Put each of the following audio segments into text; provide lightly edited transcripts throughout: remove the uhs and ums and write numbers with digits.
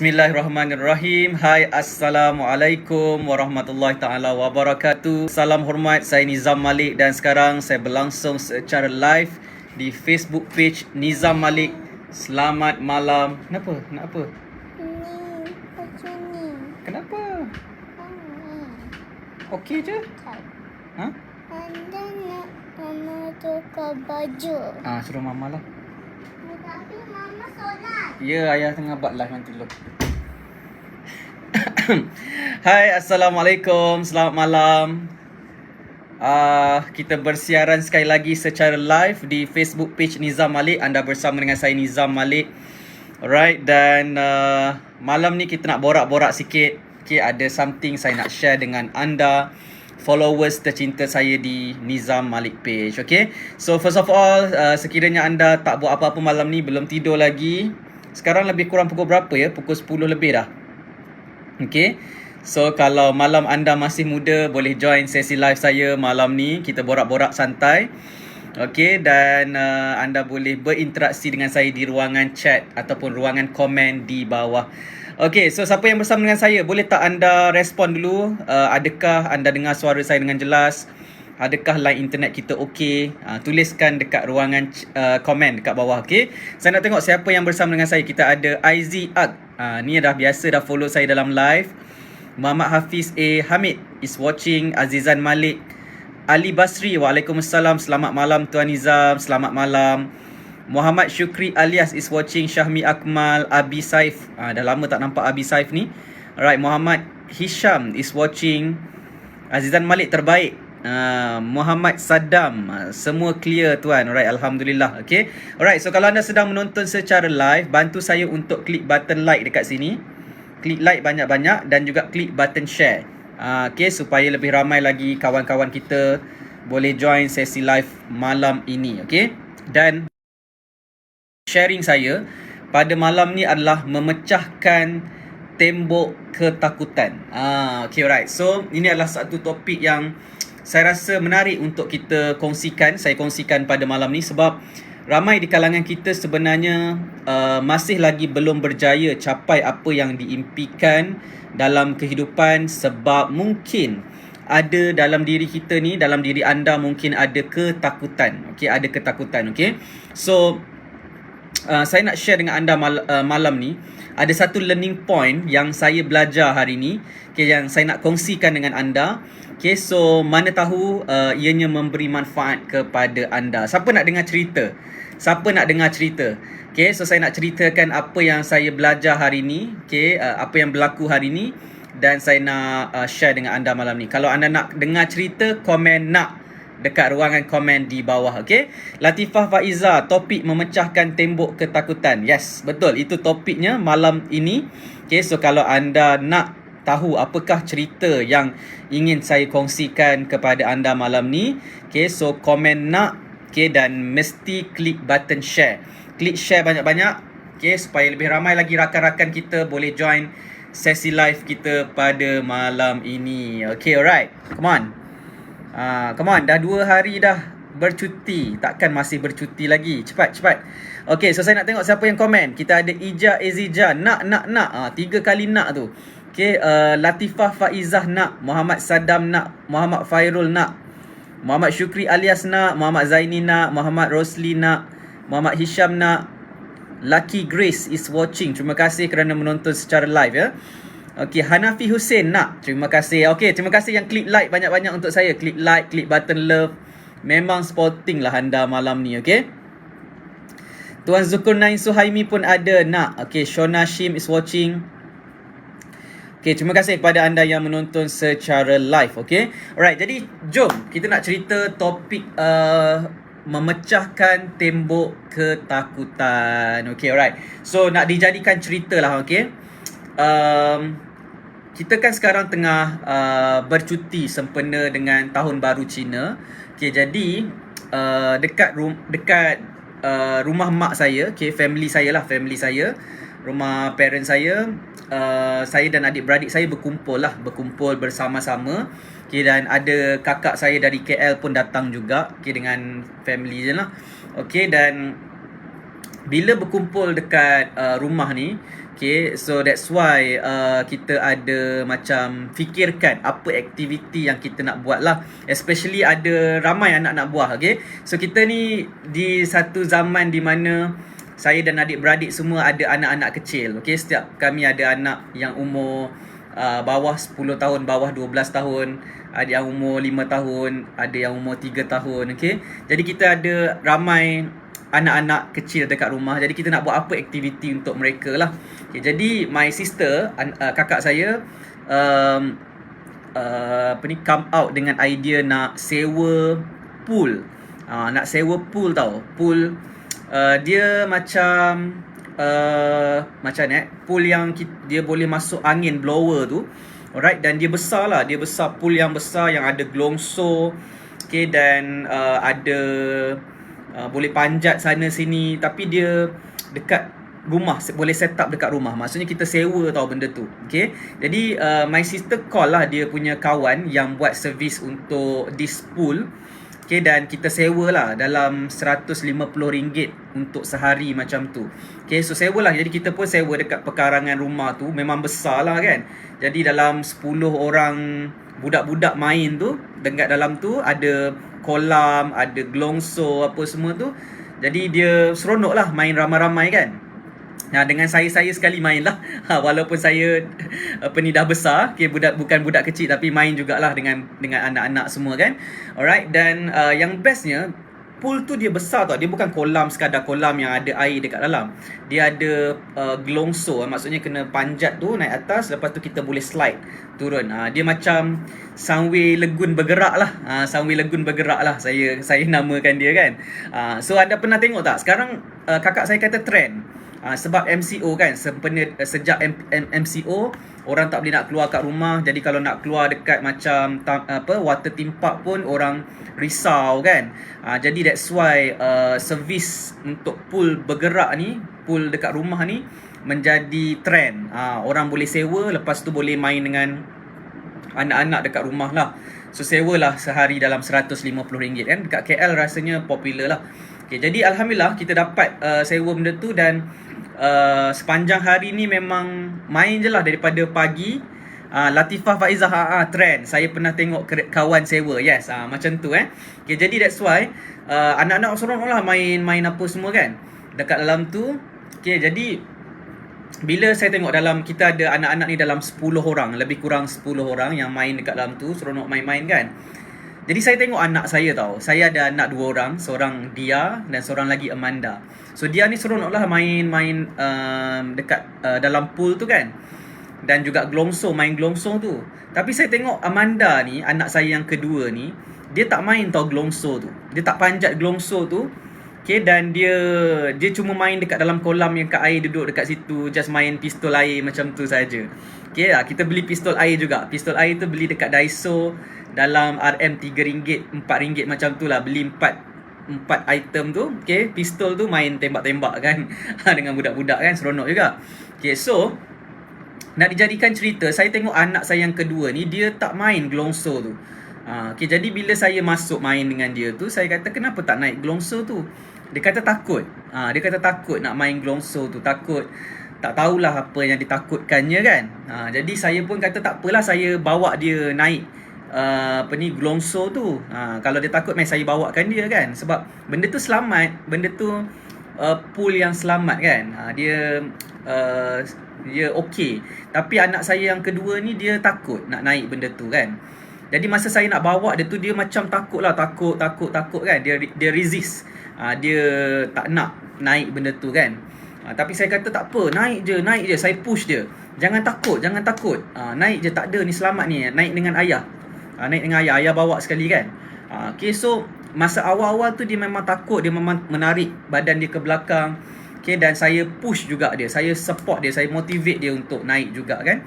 Bismillahirrahmanirrahim. Hai, Assalamualaikum warahmatullahi ta'ala wabarakatuh. Salam hormat, saya Nizam Malik dan sekarang saya berlangsung secara live di Facebook page Nizam Malik. Selamat malam. Kenapa? Nak apa? Ni, macam ni. Kenapa? Ni. Okey je? Ha? Anda nak Mama tukar baju. Suruh Mama lah. Tapi Mama solat. Ya, ayah tengah buat live nanti dulu. Hai, Assalamualaikum. Selamat malam. Kita bersiaran sekali lagi secara live di Facebook page Nizam Malik. Anda bersama dengan saya Nizam Malik. Alright, dan malam ni kita nak borak-borak sikit. Okay, ada something saya nak share dengan anda, followers tercinta saya di Nizam Malik page. Okay, so first of all, sekiranya anda tak buat apa-apa malam ni, belum tidur lagi, sekarang lebih kurang pukul berapa ya? Pukul 10 lebih dah. Okay, so kalau malam anda masih muda, boleh join sesi live saya malam ni. Kita borak-borak santai. Okay, dan anda boleh berinteraksi dengan saya di ruangan chat ataupun ruangan komen di bawah. Okay, so siapa yang bersama dengan saya, boleh tak anda respon dulu? Adakah anda dengar suara saya dengan jelas? Adakah line internet kita okey? Tuliskan dekat ruangan komen dekat bawah. Okay, saya nak tengok siapa yang bersama dengan saya. Kita ada Aizi Ag. Ni dah biasa dah follow saya dalam live. Muhammad Hafiz A. Hamid is watching. Azizan Malik. Ali Basri, waalaikumsalam. Selamat malam Tuan Nizam. Selamat malam. Muhammad Syukri alias is watching. Syahmi Akmal. Abi Saif. Dah lama tak nampak Abi Saif ni. Alright, Muhammad Hisham is watching. Azizan Malik terbaik. Muhammad Saddam, semua clear tuan. Alright, Alhamdulillah. Okay, alright, so kalau anda sedang menonton secara live, bantu saya untuk klik button like dekat sini. Klik like banyak-banyak dan juga klik button share. Okay, supaya lebih ramai lagi kawan-kawan kita boleh join sesi live malam ini. Okay, dan sharing saya pada malam ni adalah memecahkan tembok ketakutan. Okay, alright, so ini adalah satu topik yang saya rasa menarik untuk kita kongsikan. Saya kongsikan pada malam ni sebab ramai di kalangan kita sebenarnya masih lagi belum berjaya capai apa yang diimpikan dalam kehidupan sebab mungkin ada dalam diri kita ni, dalam diri anda mungkin ada ketakutan. Okey, ada ketakutan. Okey, so saya nak share dengan anda malam ni. Ada satu learning point yang saya belajar hari ni, okay, yang saya nak kongsikan dengan anda. Okay, so mana tahu ianya memberi manfaat kepada anda. Siapa nak dengar cerita? Siapa nak dengar cerita? Okay, so saya nak ceritakan apa yang saya belajar hari ni. Okay, apa yang berlaku hari ni. Dan saya nak share dengan anda malam ni. Kalau anda nak dengar cerita, komen nak dekat ruangan komen di bawah. Okay, Latifah Faiza, topik memecahkan tembok ketakutan. Yes, betul, itu topiknya malam ini. Okay, so kalau anda nak tahu apakah cerita yang ingin saya kongsikan kepada anda malam ni, okay, so komen nak. Okay, dan mesti klik button share. Klik share banyak-banyak. Okay, supaya lebih ramai lagi rakan-rakan kita boleh join sesi live kita pada malam ini. Okay, alright, come on. Come on, dah 2 hari dah bercuti. Takkan masih bercuti lagi. Cepat. Okay, so saya nak tengok siapa yang komen. Kita ada Ija Ezija. Nak. 3 kali nak tu. Okay, Latifah Faizah nak. Muhammad Saddam nak. Muhammad Fairul nak. Muhammad Syukri alias nak. Muhammad Zaini nak. Muhammad Rosli nak. Muhammad Hisham nak. Lucky Grace is watching. Terima kasih kerana menonton secara live ya. Okay, Hanafi Hussein nak. Terima kasih. Okay, terima kasih yang klik like banyak-banyak untuk saya. Klik like, klik button love. Memang sporting lah anda malam ni. Okay, Tuan Zulkarnain Suhaimi pun ada nak. Okay, Shona Shim is watching. Okay, terima kasih kepada anda yang menonton secara live. Okay, alright, jadi jom kita nak cerita topik memecahkan tembok ketakutan. Okay, alright, so nak dijadikan cerita lah. Okay, kita kan sekarang tengah bercuti sempena dengan Tahun Baru Cina. Okay, jadi dekat rumah mak saya, okay, family saya, rumah parent saya, saya dan adik-beradik saya berkumpul bersama-sama. Okay, dan ada kakak saya dari KL pun datang juga, okay, dengan family je lah. Okay, dan bila berkumpul dekat rumah ni, Okay, so that's why kita ada macam fikirkan apa aktiviti yang kita nak buat lah. Especially ada ramai anak-anak buah, okay. So kita ni di satu zaman di mana saya dan adik-beradik semua ada anak-anak kecil, okay. Setiap kami ada anak yang umur bawah 10 tahun, bawah 12 tahun, ada yang umur 5 tahun, ada yang umur 3 tahun, okay. Jadi kita ada ramai anak-anak kecil dekat rumah. Jadi kita nak buat apa aktiviti untuk mereka lah. Okay, jadi my sister, kakak saya come out dengan idea nak sewa pool. Nak sewa pool tau. Pool dia macam macam ni pool yang dia boleh masuk angin blower tu. Alright, dan dia besar lah. Dia besar, pool yang besar yang ada gelongso. Okay, dan ada boleh panjat sana sini, tapi dia dekat rumah, boleh set up dekat rumah. Maksudnya kita sewa tau benda tu. Okay, jadi my sister call lah dia punya kawan yang buat servis untuk this pool. Okay, dan kita sewa lah dalam RM150 untuk sehari macam tu. Okay, so sewa lah. Jadi kita pun sewa dekat pekarangan rumah tu. Memang besar lah kan. Jadi dalam 10 orang budak-budak main tu, dekat dalam tu ada kolam, ada gelongso, apa semua tu. Jadi dia seronok lah main ramai-ramai kan. Nah, dengan saya sekali main lah. Walaupun saya dah besar, okay, bukan budak kecil, tapi main jugalah dengan anak-anak semua kan. Alright, dan yang bestnya, pool tu dia besar tau. Dia bukan kolam, sekadar kolam yang ada air dekat dalam. Dia ada gelongso, maksudnya kena panjat tu naik atas, lepas tu kita boleh slide turun. Dia macam Sunway Lagoon bergerak lah. Sunway Lagoon bergerak lah, saya namakan dia kan. So anda pernah tengok tak? Sekarang kakak saya kata trend. Sebab MCO kan, sejak MCO orang tak boleh nak keluar kat rumah. Jadi kalau nak keluar dekat macam water theme park pun orang risau kan. Jadi that's why servis untuk pool bergerak ni, pool dekat rumah ni menjadi trend. Orang boleh sewa, lepas tu boleh main dengan anak-anak dekat rumah lah. So sewalah sehari dalam RM150 kan. Dekat KL rasanya popular lah. Okay, jadi alhamdulillah kita dapat sewa benda tu, dan sepanjang hari ni memang main je lah daripada pagi. Latifah Faizah, trend. Saya pernah tengok kawan sewa. Yes, macam tu Okay, jadi that's why anak-anak seronok lah main apa semua kan dekat dalam tu. Okay, jadi bila saya tengok dalam, kita ada anak-anak ni dalam 10 orang, lebih kurang 10 orang yang main dekat dalam tu, seronok main-main kan. Jadi saya tengok anak saya tau. Saya ada anak 2 orang, seorang Dia dan seorang lagi Amanda. So Dia ni seronok lah main dekat dalam pool tu kan. Dan juga gelongso, main gelongso tu. Tapi saya tengok Amanda ni, anak saya yang kedua ni, dia tak main tau gelongso tu. Dia tak panjat gelongso tu. Okay, dan dia cuma main dekat dalam kolam yang kat air, duduk dekat situ, just main pistol air macam tu saja. Okay, kita beli pistol air juga. Pistol air tu beli dekat Daiso dalam RM RM3, RM4 macam tu lah. Beli 4 item tu. Okay, pistol tu main tembak-tembak kan dengan budak-budak kan, seronok juga. Okay, so nak dijadikan cerita, saya tengok anak saya yang kedua ni, dia tak main gelongso tu. Okay, jadi bila saya masuk main dengan dia tu, saya kata kenapa tak naik gelongso tu. Dia kata takut. Dia kata takut nak main gelongso tu, takut. Tak tahulah apa yang ditakutkannya kan. Jadi saya pun kata tak apalah, saya bawa dia naik gelongso tu. Kalau dia takut, saya bawakan dia kan. Sebab benda tu selamat, benda tu pool yang selamat kan. Dia okey. Tapi anak saya yang kedua ni, dia takut nak naik benda tu kan. Jadi masa saya nak bawa dia tu, dia macam takut kan. Dia resist. Dia tak nak naik benda tu kan. Tapi saya kata tak apa, naik je. Saya push dia. Jangan takut. Naik je, tak ada ni, selamat ni. Naik dengan ayah. Ayah bawa sekali kan. Okay, so masa awal-awal tu dia memang takut, dia memang menarik badan dia ke belakang. Okay, dan saya push juga dia, saya support dia, saya motivate dia untuk naik juga kan.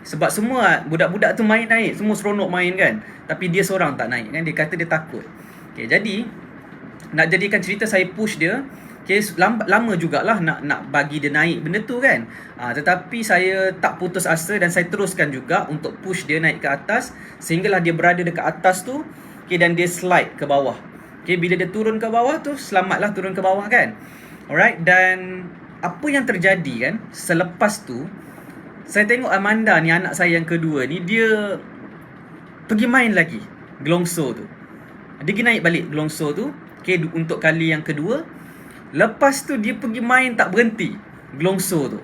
Sebab semua budak-budak tu naik, semua seronok main kan. Tapi dia seorang tak naik kan, dia kata dia takut. Okay, jadi nak jadikan cerita, saya push dia. Okay, lama jugalah nak bagi dia naik benda tu kan. Tetapi saya tak putus asa, dan saya teruskan juga untuk push dia naik ke atas, sehinggalah dia berada dekat atas tu. Okay, dan dia slide ke bawah. Okay, bila dia turun ke bawah tu, selamatlah turun ke bawah kan. Alright, dan apa yang terjadi kan, selepas tu saya tengok Amanda ni, anak saya yang kedua ni, dia pergi main lagi Glongso tu. Dia pergi naik balik Glongso tu, okay, untuk kali yang kedua. Lepas tu dia pergi main tak berhenti Glongso tu.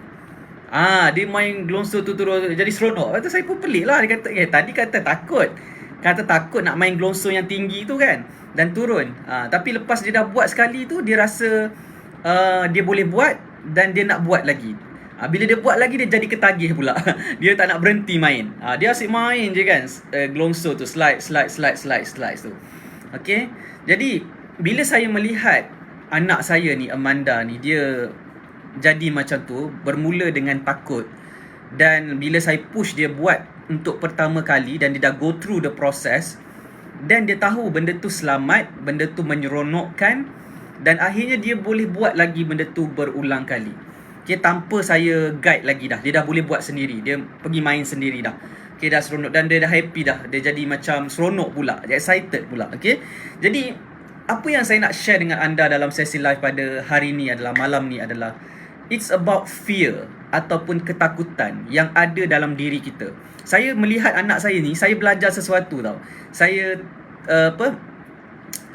Dia main Glongso tu terus, jadi seronok. Lepas tu saya pun pelik lah. Dia kata, tadi kata takut nak main Glongso yang tinggi tu kan, dan turun. Tapi lepas dia dah buat sekali tu, dia rasa dia boleh buat dan dia nak buat lagi. Bila dia buat lagi, dia jadi ketagih pula. Dia tak nak berhenti main. Dia asyik main je kan, Glongso tu, slide tu. Okay, jadi bila saya melihat anak saya ni, Amanda ni, dia jadi macam tu, bermula dengan takut. Dan bila saya push dia buat untuk pertama kali, dan dia dah go through the process, dan dia tahu benda tu selamat, benda tu menyeronokkan, dan akhirnya dia boleh buat lagi benda tu berulang kali. Okay, tanpa saya guide lagi dah, dia dah boleh buat sendiri. Dia pergi main sendiri dah. Okay, dah seronok, dan dia dah happy dah. Dia jadi macam seronok pula, dia excited pula. Okay, jadi apa yang saya nak share dengan anda dalam sesi live pada hari ni adalah, malam ni adalah, it's about fear ataupun ketakutan yang ada dalam diri kita. Saya melihat anak saya ni, saya belajar sesuatu tau. Saya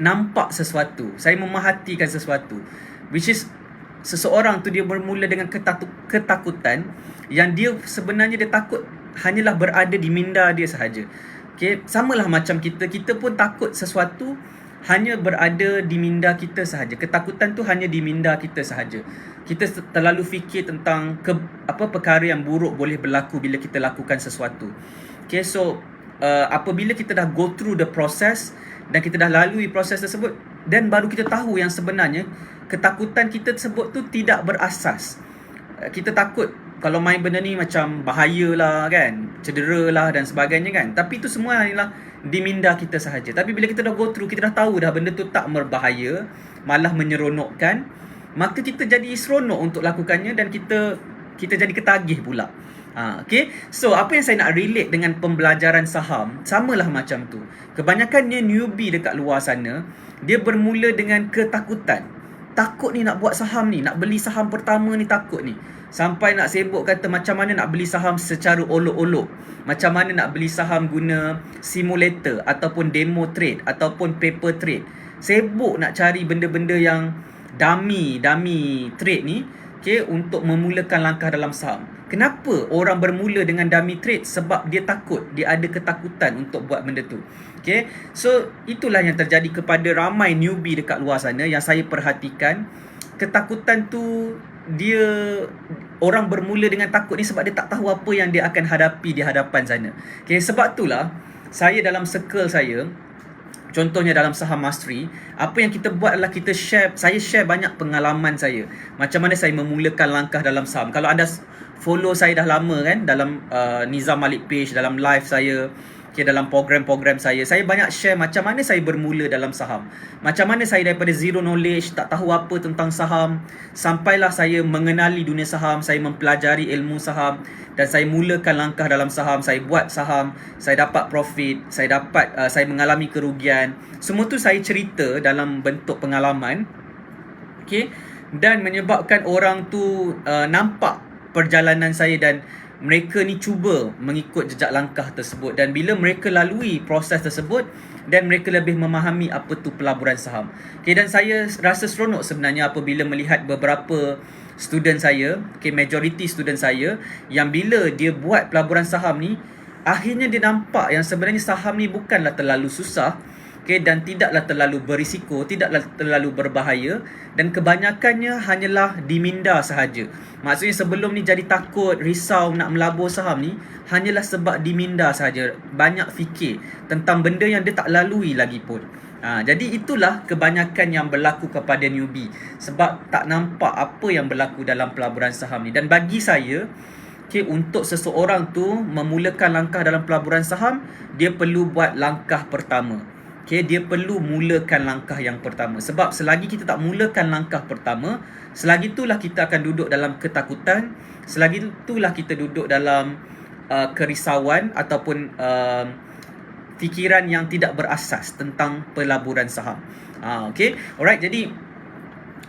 nampak sesuatu, saya memerhatikan sesuatu, which is seseorang tu dia bermula dengan ketakutan yang dia sebenarnya dia takut hanyalah berada di minda dia sahaja. Okay, samalah macam kita pun takut sesuatu hanya berada di minda kita sahaja. Ketakutan tu hanya di minda kita sahaja. Kita terlalu fikir tentang perkara yang buruk boleh berlaku bila kita lakukan sesuatu. Okay, so apabila kita dah go through the process dan kita dah lalui proses tersebut, dan baru kita tahu yang sebenarnya ketakutan kita tersebut tu tidak berasas. Kita takut kalau main benda ni macam bahayalah kan, cederalah dan sebagainya kan. Tapi itu semua adalah di minda kita sahaja. Tapi bila kita dah go through, kita dah tahu dah benda tu tak berbahaya, malah menyeronokkan, maka kita jadi seronok untuk lakukannya, dan kita jadi ketagih pula. Okay, so apa yang saya nak relate dengan pembelajaran saham, samalah macam tu. Kebanyakannya newbie dekat luar sana, dia bermula dengan ketakutan. Takut ni nak buat saham ni, nak beli saham pertama ni takut ni. Sampai nak sibuk kata macam mana nak beli saham secara olok-olok, macam mana nak beli saham guna simulator ataupun demo trade ataupun paper trade. Sibuk nak cari benda-benda yang dummy trade ni, okay, untuk memulakan langkah dalam saham. Kenapa orang bermula dengan dummy trade? Sebab dia takut, dia ada ketakutan untuk buat benda tu. Okay, so itulah yang terjadi kepada ramai newbie dekat luar sana yang saya perhatikan. Ketakutan tu, orang bermula dengan takut ni sebab dia tak tahu apa yang dia akan hadapi di hadapan sana. Okay, sebab itulah saya dalam circle saya, contohnya dalam Saham Mastery, apa yang kita buat adalah saya share banyak pengalaman saya, macam mana saya memulakan langkah dalam saham. Kalau anda follow saya dah lama kan, dalam Nizam Malik page, dalam live saya, okay, dalam program-program saya banyak share macam mana saya bermula dalam saham. Macam mana saya daripada zero knowledge, tak tahu apa tentang saham, sampailah saya mengenali dunia saham, saya mempelajari ilmu saham, dan saya mulakan langkah dalam saham. Saya buat saham, saya dapat profit, saya mengalami kerugian. Semua tu saya cerita dalam bentuk pengalaman. Okay, dan menyebabkan orang tu nampak perjalanan saya, dan mereka ni cuba mengikut jejak langkah tersebut. Dan bila mereka lalui proses tersebut, dan mereka lebih memahami apa tu pelaburan saham. Okay, dan saya rasa seronok sebenarnya apabila melihat beberapa student saya, okay, majority student saya, yang bila dia buat pelaburan saham ni, akhirnya dia nampak yang sebenarnya saham ni bukanlah terlalu susah, okay, dan tidaklah terlalu berisiko, tidaklah terlalu berbahaya, dan kebanyakannya hanyalah di minda sahaja. Maksudnya sebelum ni jadi takut, risau nak melabur saham ni, hanyalah sebab di minda sahaja. Banyak fikir tentang benda yang dia tak lalui lagi pun. Jadi itulah kebanyakan yang berlaku kepada newbie, sebab tak nampak apa yang berlaku dalam pelaburan saham ni. Dan bagi saya, okay, untuk seseorang tu memulakan langkah dalam pelaburan saham, dia perlu buat langkah pertama. Okay, dia perlu mulakan langkah yang pertama. Sebab selagi kita tak mulakan langkah pertama, selagi itulah kita akan duduk dalam ketakutan, selagi itulah kita duduk dalam kerisauan ataupun fikiran yang tidak berasas tentang pelaburan saham. Okay, alright. Jadi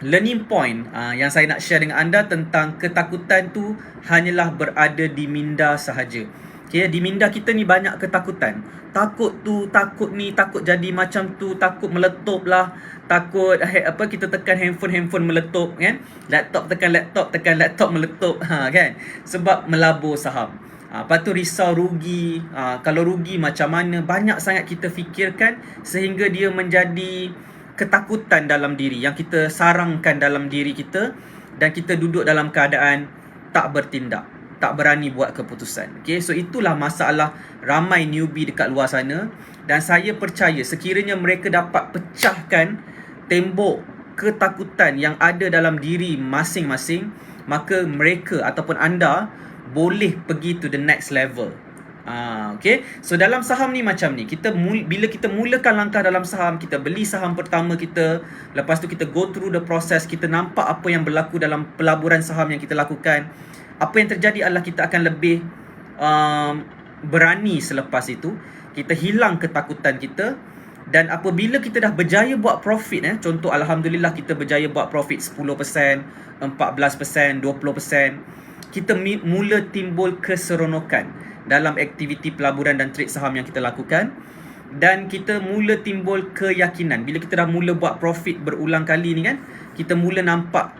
learning point yang saya nak share dengan anda tentang ketakutan tu hanyalah berada di minda sahaja. Okay, di minda kita ni banyak ketakutan. Takut tu, takut ni, takut jadi macam tu, takut meletup lah, takut kita tekan handphone meletup kan. Laptop tekan laptop meletup kan. Sebab melabur saham. Lepas tu risau rugi. Kalau rugi macam mana, banyak sangat kita fikirkan sehingga dia menjadi ketakutan dalam diri yang kita sarangkan dalam diri kita, dan kita duduk dalam keadaan tak bertindak, tak berani buat keputusan. Okay, so itulah masalah ramai newbie dekat luar sana. Dan saya percaya sekiranya mereka dapat pecahkan tembok ketakutan yang ada dalam diri masing-masing, maka mereka ataupun anda boleh pergi to the next level. Okay, so dalam saham ni macam ni, bila kita mulakan langkah dalam saham, kita beli saham pertama kita, lepas tu kita go through the process, kita nampak apa yang berlaku dalam pelaburan saham yang kita lakukan. Apa yang terjadi adalah kita akan lebih berani selepas itu. Kita hilang ketakutan kita. Dan apabila kita dah berjaya buat profit, contoh alhamdulillah kita berjaya buat profit 10%, 14%, 20%, kita mula timbul keseronokan dalam aktiviti pelaburan dan trade saham yang kita lakukan. Dan kita mula timbul keyakinan. Bila kita dah mula buat profit berulang kali ni kan, kita mula nampak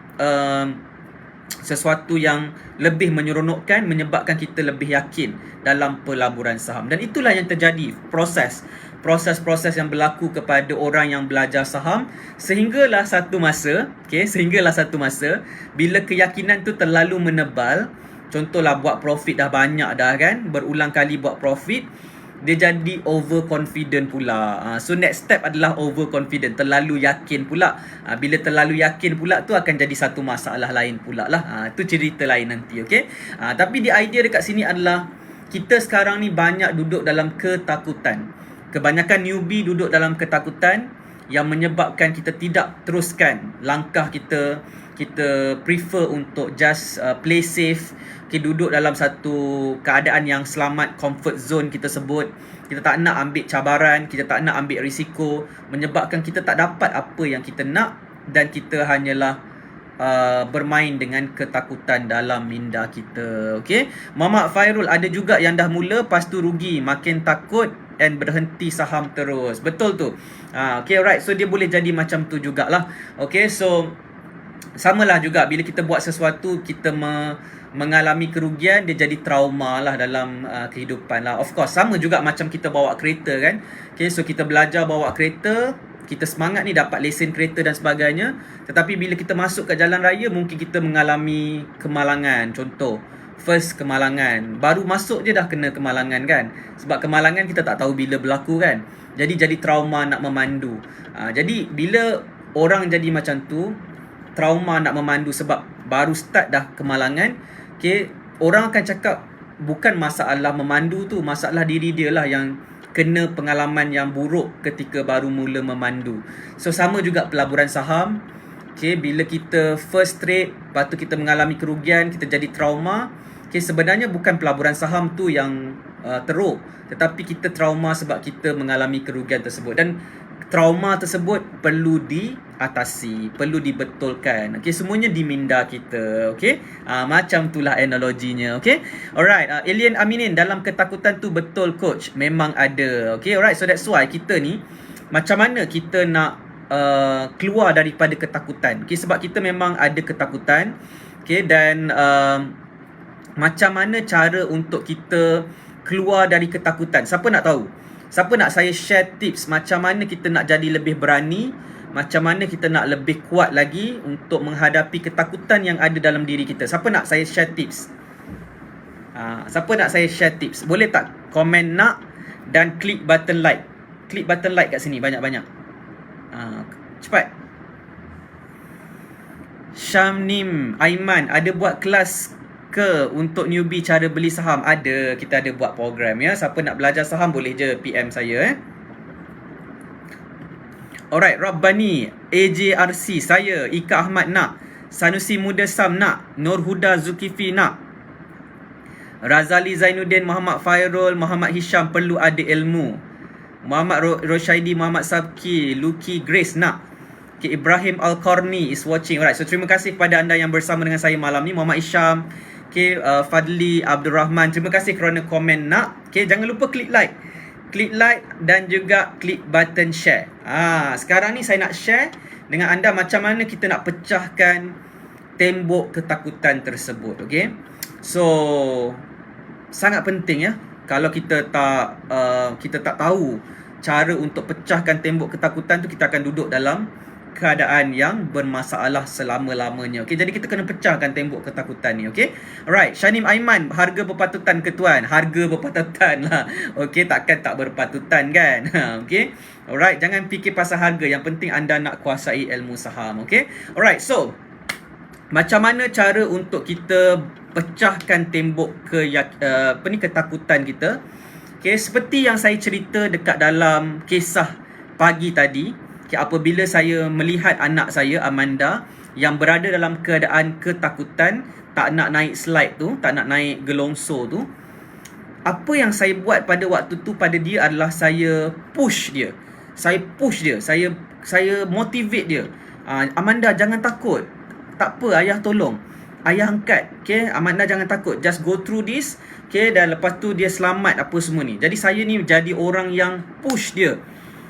sesuatu yang lebih menyeronokkan, menyebabkan kita lebih yakin dalam pelaburan saham. Dan itulah yang terjadi, proses-proses yang berlaku kepada orang yang belajar saham. Sehinggalah satu masa, bila keyakinan tu terlalu menebal, contohlah buat profit dah banyak dah kan, berulang kali buat profit, dia jadi overconfident pula. So next step adalah overconfident, terlalu yakin pula. Bila terlalu yakin pula tu akan jadi satu masalah lain pula lah. Itu cerita lain nanti, okay? Tapi the idea dekat sini adalah kita sekarang ni banyak duduk dalam ketakutan. Kebanyakan newbie duduk dalam ketakutan yang menyebabkan kita tidak teruskan langkah kita. Kita prefer untuk just play safe. Kita duduk dalam satu keadaan yang selamat, comfort zone kita sebut. Kita tak nak ambil cabaran, kita tak nak ambil risiko, menyebabkan kita tak dapat apa yang kita nak, dan kita hanyalah bermain dengan ketakutan dalam minda kita. Okay, Muhammad Fairul, ada juga yang dah mula lepas tu rugi, makin takut and berhenti saham terus. Betul tu. Okay, alright. So dia boleh jadi macam tu jugalah. Okay, so samalah juga bila kita buat sesuatu, kita mengalami kerugian, dia jadi trauma lah dalam kehidupan lah. Of course, sama juga macam kita bawa kereta kan. Okay, so kita belajar bawa kereta, kita semangat ni dapat lesen kereta dan sebagainya. Tetapi bila kita masuk ke jalan raya, mungkin kita mengalami kemalangan. Contoh, first kemalangan, baru masuk je dah kena kemalangan kan. Sebab kemalangan kita tak tahu bila berlaku kan. Jadi trauma nak memandu. Jadi bila orang jadi macam tu, trauma nak memandu sebab baru start dah kemalangan, okay, orang akan cakap bukan masalah memandu tu, masalah diri dia lah yang kena pengalaman yang buruk ketika baru mula memandu. So sama juga pelaburan saham. Okay, bila kita first trade, lepas tu kita mengalami kerugian, kita jadi trauma. Okay, sebenarnya bukan pelaburan saham tu yang teruk, tetapi kita trauma sebab kita mengalami kerugian tersebut. Dan trauma tersebut perlu diatasi, perlu dibetulkan. Okay, semuanya di minda kita. Okay, macam itulah analoginya. Okay, alright. Alien Aminin, dalam ketakutan tu betul coach, memang ada. Okay, alright. So that's why kita ni, macam mana kita nak keluar daripada ketakutan. Okay, sebab kita memang ada ketakutan. Okay, dan macam mana cara untuk kita keluar dari ketakutan? Siapa nak tahu? Siapa nak saya share tips macam mana kita nak jadi lebih berani, macam mana kita nak lebih kuat lagi untuk menghadapi ketakutan yang ada dalam diri kita? Siapa nak saya share tips? Siapa nak saya share tips? Boleh tak komen nak dan klik button like. Klik button like kat sini banyak-banyak. Cepat. Syamnim Aiman, ada buat kelas ke untuk newbie cara beli saham? Ada, kita ada buat program ya. Siapa nak belajar saham boleh je PM saya Alright, Rabbani, AJRC, saya, Ika Ahmad nak, Sanusi Muda Sam nak, Nur Huda Zulkifli nak, Razali Zainuddin, Muhammad Fairul, Muhammad Hisham perlu ada ilmu, Muhammad Roshaidi, Muhammad Sabki, Luki Grace nak. Okay, Ibrahim Al-Qarni is watching. Alright, so terima kasih kepada anda yang bersama dengan saya malam ni. Muhammad Isham, okay, Fadli Abdul Rahman, terima kasih kerana komen nak. Okay, jangan lupa klik like. Klik like dan juga klik button share. Sekarang ni saya nak share dengan anda macam mana kita nak pecahkan tembok ketakutan tersebut. Okay, so sangat penting ya. Kalau kita tak tahu cara untuk pecahkan tembok ketakutan tu, kita akan duduk dalam keadaan yang bermasalah selama-lamanya. Okey, jadi kita kena pecahkan tembok ketakutan ni. Okey, alright. Shanim Aiman, harga berpatutan ke tuan? Harga berpatutan lah. Okey, takkan tak berpatutan kan? Okey, alright. Jangan fikir pasal harga, yang penting anda nak kuasai ilmu saham. Okey, alright. So macam mana cara untuk kita pecahkan tembok ketakutan kita? Okay, seperti yang saya cerita dekat dalam kisah pagi tadi, okay, apabila saya melihat anak saya Amanda yang berada dalam keadaan ketakutan, tak nak naik slide tu, tak nak naik gelongso tu, apa yang saya buat pada waktu tu pada dia adalah saya push dia. Saya motivate dia. Amanda, jangan takut. Tak apa, ayah tolong. Ayah angkat. Okay, Amanda jangan takut. Just go through this. Okay, dan lepas tu dia selamat apa semua ni. Jadi saya ni jadi orang yang push dia.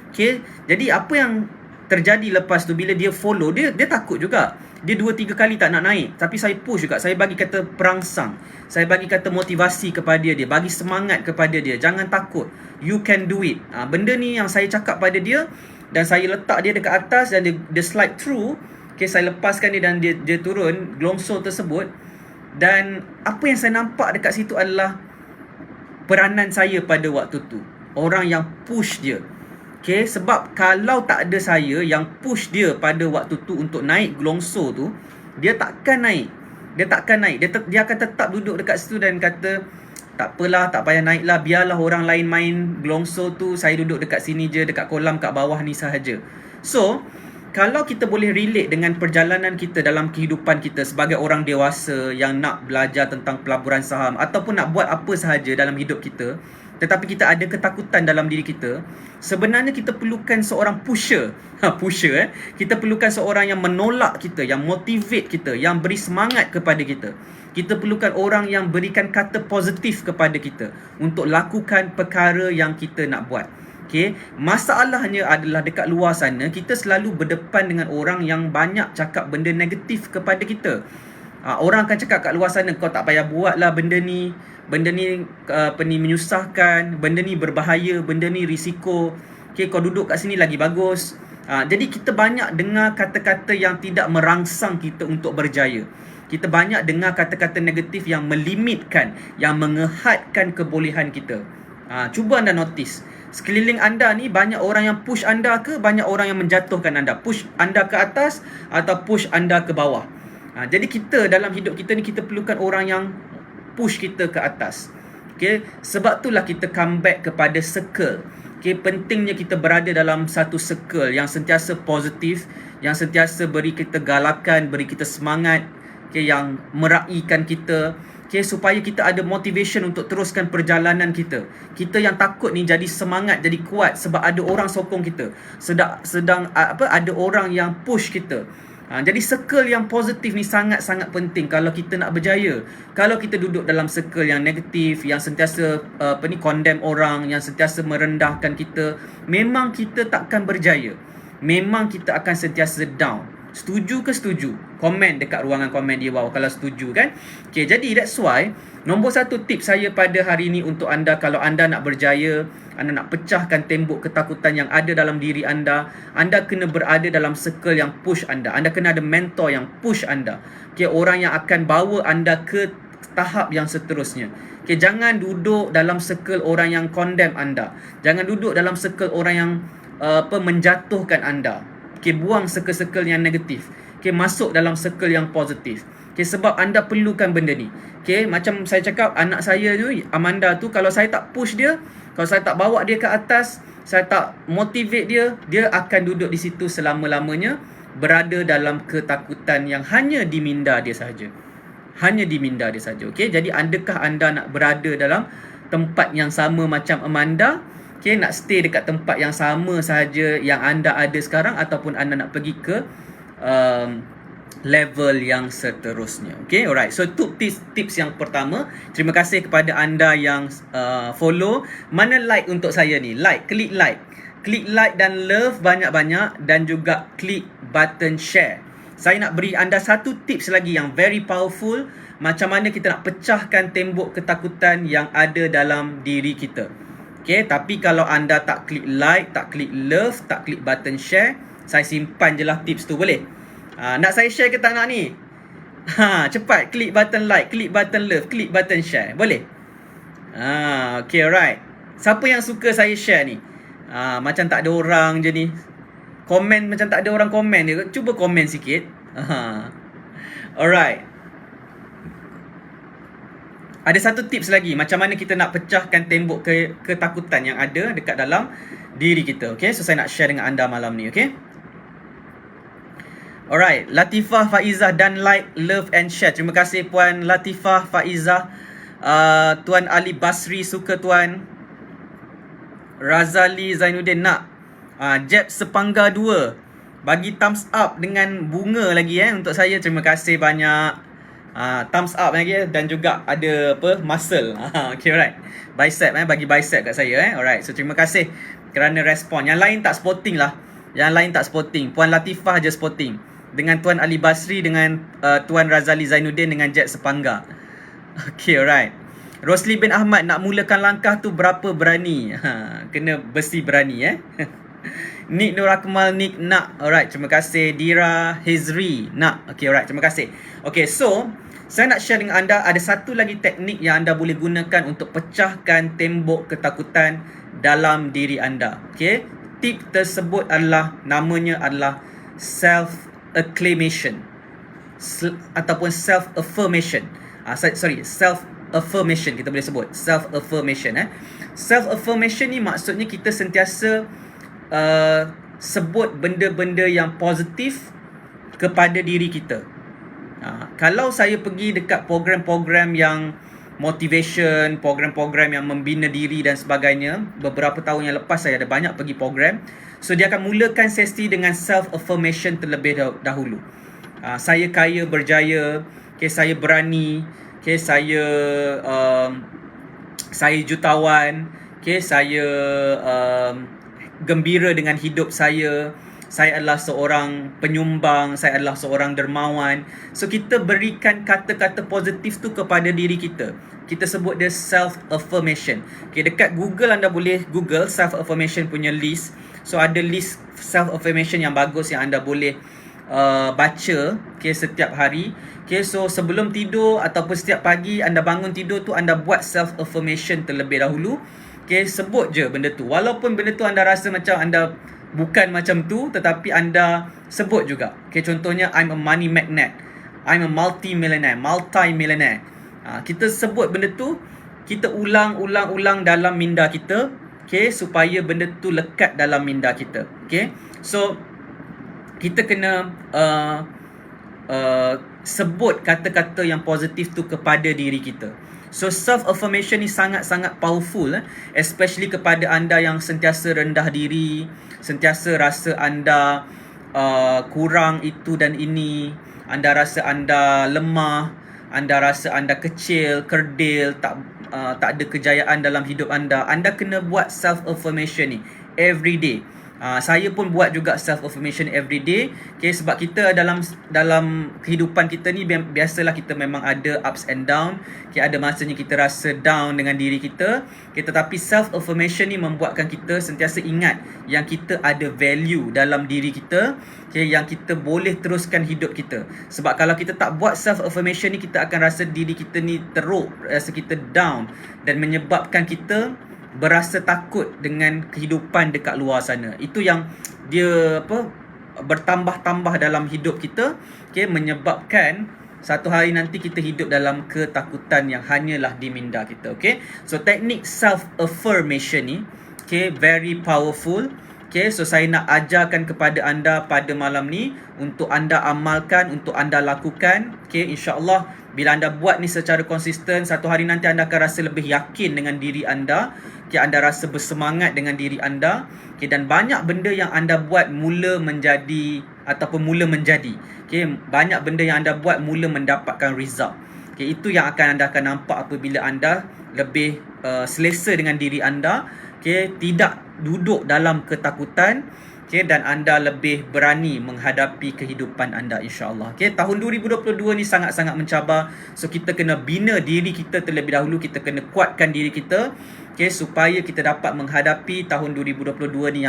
Okay, jadi apa yang terjadi lepas tu, bila dia follow, dia takut juga. Dia 2-3 kali tak nak naik. Tapi saya push juga. Saya bagi kata perangsang. Saya bagi kata motivasi kepada dia. Bagi semangat kepada dia. Jangan takut. You can do it. Benda ni yang saya cakap pada dia. Dan saya letak dia dekat atas dan dia slide through. Okay, saya lepaskan dia dan dia turun gelongso tersebut. Dan apa yang saya nampak dekat situ adalah peranan saya pada waktu tu. Orang yang push dia. Okay, sebab kalau tak ada saya yang push dia pada waktu tu untuk naik gelongso tu, dia takkan naik. Dia akan tetap duduk dekat situ dan kata, tak apalah, tak payah naik lah, biarlah orang lain main gelongso tu, saya duduk dekat sini je, dekat kolam kat bawah ni sahaja. So kalau kita boleh relate dengan perjalanan kita dalam kehidupan kita sebagai orang dewasa yang nak belajar tentang pelaburan saham ataupun nak buat apa sahaja dalam hidup kita, tetapi kita ada ketakutan dalam diri kita, sebenarnya kita perlukan seorang pusher. Kita perlukan seorang yang menolak kita, yang motivate kita, yang beri semangat kepada kita. Kita perlukan orang yang berikan kata positif kepada kita untuk lakukan perkara yang kita nak buat. Okay, masalahnya adalah dekat luar sana kita selalu berdepan dengan orang yang banyak cakap benda negatif kepada kita. Orang akan cakap kat luar sana, kau tak payah buat lah benda ni menyusahkan, benda ni berbahaya, benda ni risiko. Okay, kau duduk kat sini lagi bagus. Jadi kita banyak dengar kata-kata yang tidak merangsang kita untuk berjaya. Kita banyak dengar kata-kata negatif yang melimitkan, yang mengehadkan kebolehan kita. Cuba anda notice, sekeliling anda ni banyak orang yang push anda ke banyak orang yang menjatuhkan anda? Push anda ke atas atau push anda ke bawah? Jadi kita dalam hidup kita ni, kita perlukan orang yang push kita ke atas. Okay, sebab itulah kita come back kepada circle. Okay, pentingnya kita berada dalam satu circle yang sentiasa positif, yang sentiasa beri kita galakan, beri kita semangat, okay, yang meraihkan kita. Okay, supaya kita ada motivation untuk teruskan perjalanan kita. Kita yang takut ni jadi semangat, jadi kuat sebab ada orang sokong kita. Ada orang yang push kita. Jadi circle yang positif ni sangat-sangat penting kalau kita nak berjaya. Kalau kita duduk dalam circle yang negatif, yang sentiasa condemn orang, yang sentiasa merendahkan kita, memang kita takkan berjaya. Memang kita akan sentiasa down. Setuju ke setuju? Komen dekat ruangan komen di bawah kalau setuju kan. Okay, jadi that's why nombor satu tips saya pada hari ini untuk anda, kalau anda nak berjaya, anda nak pecahkan tembok ketakutan yang ada dalam diri anda, anda kena berada dalam circle yang push anda. Anda kena ada mentor yang push anda. Okay, orang yang akan bawa anda ke tahap yang seterusnya. Okay, jangan duduk dalam circle orang yang condemn anda. Jangan duduk dalam circle orang yang menjatuhkan anda. Okay, buang circle-circle yang negatif. Okay, masuk dalam circle yang positif. Okay, sebab anda perlukan benda ni. Okay, macam saya cakap, anak saya tu, Amanda tu, kalau saya tak push dia, kalau saya tak bawa dia ke atas, saya tak motivate dia, dia akan duduk di situ selama-lamanya, berada dalam ketakutan yang hanya di minda dia sahaja. Hanya di minda dia sahaja. Okay, jadi adakah anda nak berada dalam tempat yang sama macam Amanda? Okay, nak stay dekat tempat yang sama sahaja yang anda ada sekarang, ataupun anda nak pergi ke level yang seterusnya. Okay, alright. So tu tips yang pertama. Terima kasih kepada anda yang follow. Mana like untuk saya ni? Like, klik like. Klik like dan love banyak-banyak, dan juga klik button share. Saya nak beri anda satu tips lagi yang very powerful, macam mana kita nak pecahkan tembok ketakutan yang ada dalam diri kita. Okay, tapi kalau anda tak klik like, tak klik love, tak klik button share, saya simpan je lah tips tu, boleh? Nak saya share ke tak nak ni? Cepat klik button like, klik button love, klik button share, boleh? Okay, alright. Siapa yang suka saya share ni? Macam tak ada orang je ni. Komen macam tak ada orang komen je. Cuba komen sikit. Alright. Ada satu tips lagi, macam mana kita nak pecahkan tembok ketakutan yang ada dekat dalam diri kita. Okay, so saya nak share dengan anda malam ni. Okay, alright. Latifah Faizah dan like, love and share. Terima kasih Puan Latifah Faizah. Tuan Ali Basri suka Tuan. Razali Zainuddin nak. Jeb Sepangga 2 bagi thumbs up dengan bunga lagi untuk saya. Terima kasih banyak. Thumbs up lagi, dan juga ada apa, muscle. Okay, alright. Bicep bagi bicep kat saya. Alright. So terima kasih kerana respon. Yang lain tak sporting lah. Yang lain tak sporting. Puan Latifah je sporting, dengan Tuan Ali Basri, dengan Tuan Razali Zainuddin, dengan Jet Sepangga. Okay, alright. Rosli bin Ahmad, nak mulakan langkah tu berapa berani? Kena besi berani Nik Nur Akmal, Nik nak. Alright, terima kasih. Dira Hizri nak. Okay, alright, terima kasih. Okay, so saya nak share dengan anda, ada satu lagi teknik yang anda boleh gunakan untuk pecahkan tembok ketakutan dalam diri anda. Okay, tip tersebut adalah, namanya adalah self-acclamation ataupun self-affirmation. Self-affirmation kita boleh sebut. Self-affirmation. Self-affirmation ni maksudnya kita sentiasa sebut benda-benda yang positif kepada diri kita. Kalau saya pergi dekat program-program yang motivation, program-program yang membina diri dan sebagainya, beberapa tahun yang lepas saya ada banyak pergi program. So dia akan mulakan sesi dengan self-affirmation terlebih dahulu. Saya kaya, berjaya, okay, saya berani, okay, saya jutawan, okay, saya gembira dengan hidup saya adalah seorang penyumbang, saya adalah seorang dermawan. So kita berikan kata-kata positif tu kepada diri kita. Kita sebut dia self-affirmation. Okay, dekat Google anda boleh Google self-affirmation punya list. So ada list self-affirmation yang bagus yang anda boleh baca, okay, setiap hari. Okay, so sebelum tidur ataupun setiap pagi anda bangun tidur tu, anda buat self-affirmation terlebih dahulu. Okay, sebut je benda tu. Walaupun benda tu anda rasa macam anda bukan macam tu, tetapi anda sebut juga. Okay, contohnya, I'm a money magnet, I'm a multi-millionaire. Kita sebut benda tu, kita ulang dalam minda kita, okay, supaya benda tu lekat dalam minda kita. Okay, so kita kena sebut kata-kata yang positif tu kepada diri kita. So self-affirmation ni sangat-sangat powerful, especially kepada anda yang sentiasa rendah diri, sentiasa rasa anda kurang itu dan ini, anda rasa anda lemah, anda rasa anda kecil, kerdil, tak ada kejayaan dalam hidup anda. Anda kena buat self-affirmation ni every day. Saya pun buat juga self-affirmation every day. Okay, sebab kita dalam kehidupan kita ni biasalah kita memang ada ups and down. Okay, ada masanya kita rasa down dengan diri kita. Okay, tetapi self-affirmation ni membuatkan kita sentiasa ingat yang kita ada value dalam diri kita. Okay, yang kita boleh teruskan hidup kita. Sebab kalau kita tak buat self-affirmation ni, kita akan rasa diri kita ni teruk, rasa kita down, dan menyebabkan kita berasa takut dengan kehidupan dekat luar sana. Itu yang dia bertambah-tambah dalam hidup kita, okay, menyebabkan satu hari nanti kita hidup dalam ketakutan yang hanyalah di minda kita. Okay, so teknik self-affirmation ni, okay, very powerful. Okay, so saya nak ajarkan kepada anda pada malam ni untuk anda amalkan, untuk anda lakukan. Okay, insyaAllah Bila anda buat ni secara konsisten, satu hari nanti anda akan rasa lebih yakin dengan diri anda. Okay, anda rasa bersemangat dengan diri anda. Okay, dan banyak benda yang anda buat mula menjadi ataupun mula menjadi. Okay, banyak benda yang anda buat mula mendapatkan result. Okay, itu yang anda akan nampak apabila anda lebih selesa dengan diri anda. Okay, tidak duduk dalam ketakutan. Okay, dan anda lebih berani menghadapi kehidupan anda, insyaAllah. Okay, tahun 2022 ni sangat-sangat mencabar. So kita kena bina diri kita terlebih dahulu. Kita kena kuatkan diri kita, okay, supaya kita dapat menghadapi tahun 2022 ni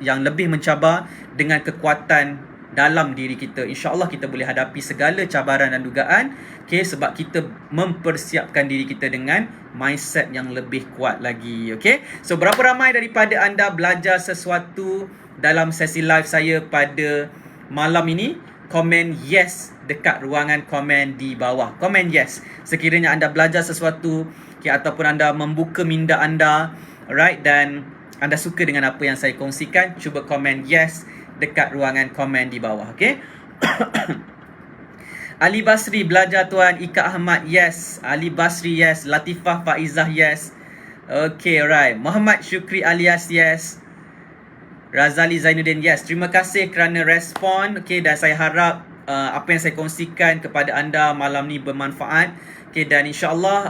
yang lebih mencabar dengan kekuatan dalam diri kita. InsyaAllah kita boleh hadapi segala cabaran dan dugaan, okay, sebab kita mempersiapkan diri kita dengan mindset yang lebih kuat lagi. Okay, so berapa ramai daripada anda belajar sesuatu dalam sesi live saya pada malam ini? Komen yes dekat ruangan komen di bawah. Komen yes sekiranya anda belajar sesuatu, okay, ataupun anda membuka minda anda, alright, dan anda suka dengan apa yang saya kongsikan. Cuba komen yes dekat ruangan komen di bawah. Okay. Ali Basri, belajar tuan. Ika Ahmad, yes. Ali Basri, yes. Latifah Faizah, yes. Okay, alright. Muhammad Syukri alias, yes. Razali Zainuddin, yes. Terima kasih kerana respon. Okay, dan saya harap apa yang saya kongsikan kepada anda malam ni bermanfaat. Okay, dan insyaAllah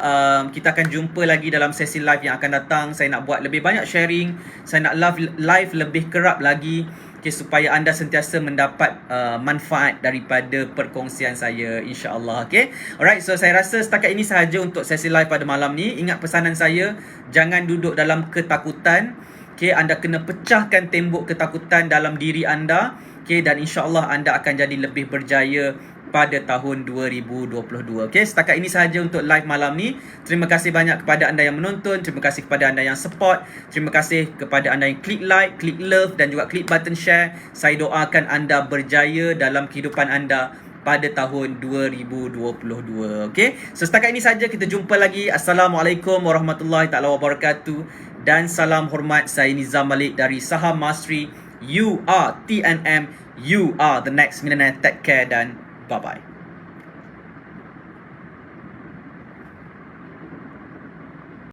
kita akan jumpa lagi dalam sesi live yang akan datang. Saya nak buat lebih banyak sharing. Saya nak live lebih kerap lagi. Okay, supaya anda sentiasa mendapat manfaat daripada perkongsian saya, insyaAllah. Okay, alright, so saya rasa setakat ini sahaja untuk sesi live pada malam ni. Ingat pesanan saya, jangan duduk dalam ketakutan. Okay, anda kena pecahkan tembok ketakutan dalam diri anda. Okay, dan insyaAllah anda akan jadi lebih berjaya pada tahun 2022. Okay, setakat ini sahaja untuk live malam ni. Terima kasih banyak kepada anda yang menonton. Terima kasih kepada anda yang support. Terima kasih kepada anda yang klik like, klik love dan juga klik button share. Saya doakan anda berjaya dalam kehidupan anda pada tahun 2022. Okay, so setakat ini sahaja. Kita jumpa lagi. Assalamualaikum warahmatullahi taala wabarakatuh. Dan salam hormat, saya Nizam Malik dari Saham Mastery. You are TNM. You are the next millionaire. Take care dan bye-bye.